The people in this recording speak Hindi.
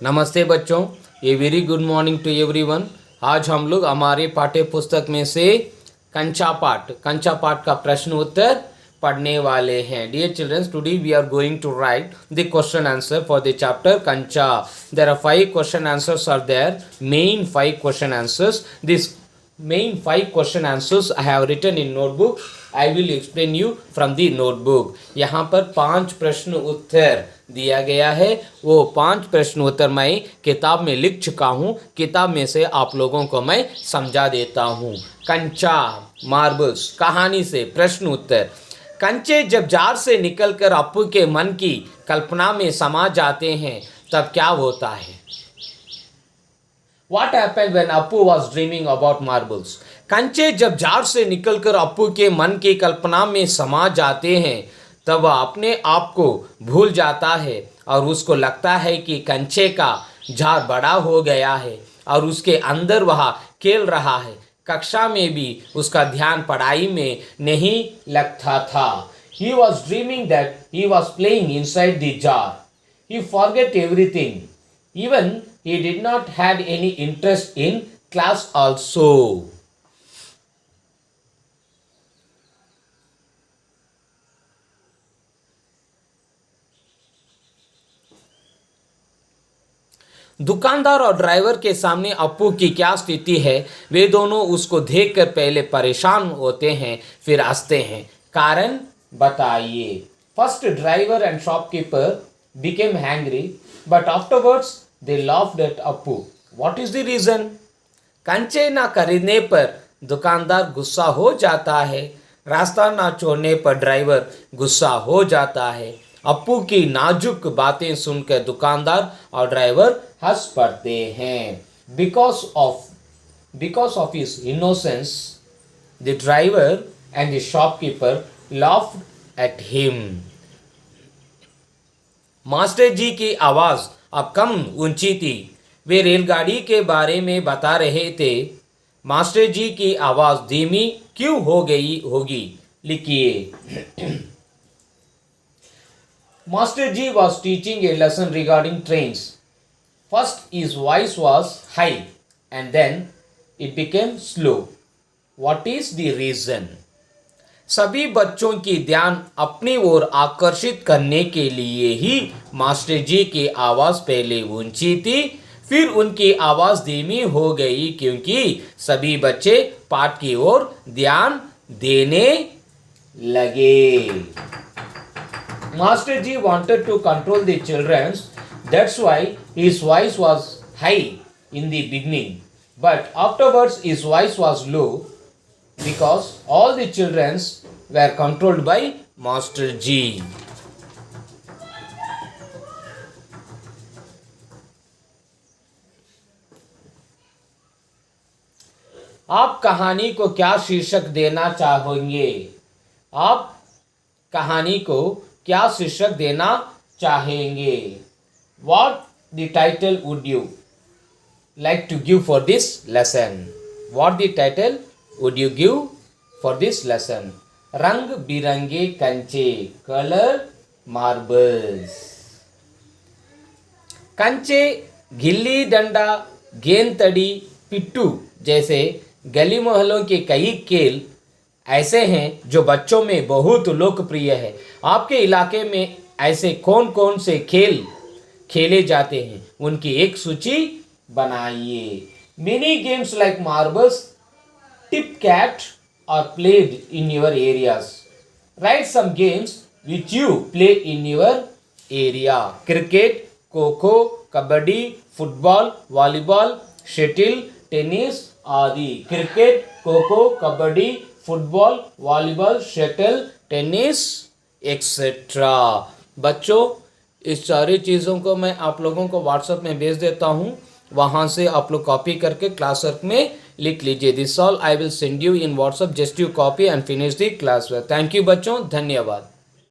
नमस्ते बच्चों, ये very good morning to everyone. आज हम लोग हमारे पाठ्य पुस्तक में से कंचा पाठ का प्रश्न उत्तर पढ़ने वाले हैं। Dear childrens, today we are going to write the question answer for the chapter Kancha. There are 5 question answers are there, main 5 question answers. This main 5 question answers I have written in notebook. I will explain you from the notebook. यहाँ पर 5 प्रश्न उत्तर दिया गया है। वो 5 प्रश्न उत्तर मैं किताब में लिख चुका हूँ। किताब में से आप लोगों को मैं समझा देता हूँ। कंचा मार्बल्स कहानी से प्रश्न उत्तर। कंचे जब जार से निकलकर अप्पू के मन की कल्पना में समा जाते हैं तब क्या होता है? What happened when Appu was dreaming about marbles? कंचे जब जार से निकलकर अप्पू के मन की कल्पना में समा जाते हैं तब वह अपने आप को भूल जाता है और उसको लगता है कि कंचे का जार बड़ा हो गया है और उसके अंदर वह खेल रहा है। कक्षा में भी उसका ध्यान पढ़ाई में नहीं लगता था। He was dreaming that he was playing inside the jar. He forgot everything. Even he did not had any interest in class also. दुकानदार और ड्राइवर के सामने अप्पू की क्या स्थिति है? वे दोनों उसको देखकर पहले परेशान होते हैं, फिर हंसते हैं। कारण बताइए। First driver and shopkeeper became angry, but afterwards they laughed at Appu. What is the reason? कंचे ना खरीदने पर दुकानदार गुस्सा हो जाता है, रास्ता ना छोड़ने पर ड्राइवर गुस्सा हो जाता है। अप्पू की नाजुक बातें सुनकर दुकानदार और ड्राइवर हंस पड़ते हैं। Because of his innocence, the driver and the shopkeeper laughed at him. Master ji की आवाज़ अब कम ऊंची थी। वे रेलगाड़ी के बारे में बता रहे थे। मास्टर जी की आवाज़ धीमी क्यों हो गई होगी? लिखिए। Master ji was teaching a lesson regarding trains. First his voice was high and then it became slow. What is the reason? सभी बच्चों की ध्यान अपनी ओर आकर्षित करने के लिए ही मास्टर जी की आवाज़ पहले ऊंची थी, फिर उनकी आवाज़ धीमी हो गई क्योंकि सभी बच्चे पाठ की ओर ध्यान देने लगे। Master ji wanted to control the children. That's why his voice was high in the beginning, but afterwards his voice was low. Because all the children were controlled by Master G. आप कहानी को क्या शीर्षक देना चाहेंगे? आप कहानी को क्या शीर्षक देना चाहेंगे? What the title would you like to give for this lesson? What the title would you give for this lesson? रंग बिरंगे कंचे, कलर मार्बल्स। कंचे गिल्ली डंडा, गेंद तड़ी, पिट्टू जैसे गली मोहल्लों के कई खेल ऐसे हैं जो बच्चों में बहुत लोकप्रिय है। आपके इलाके में ऐसे कौन कौन से खेल खेले जाते हैं, उनकी एक सूची बनाइए। Mini games like marbles, tip cat are played in your areas. Write some games which you play in your area. Cricket, kho-kho, kabaddi, football, volleyball, shuttle, tennis आदि। Cricket, kho-kho, kabaddi, football, volleyball, shuttle, tennis etcetera. बच्चों, इस सारी चीज़ों को मैं आप लोगों को व्हाट्सएप में भेज देता हूँ, वहाँ से आप लोग कॉपी करके क्लास वर्क में लिख लीजिए। This all I will send you in WhatsApp, just you copy and finish the class work. Thank you बच्चों, धन्यवाद।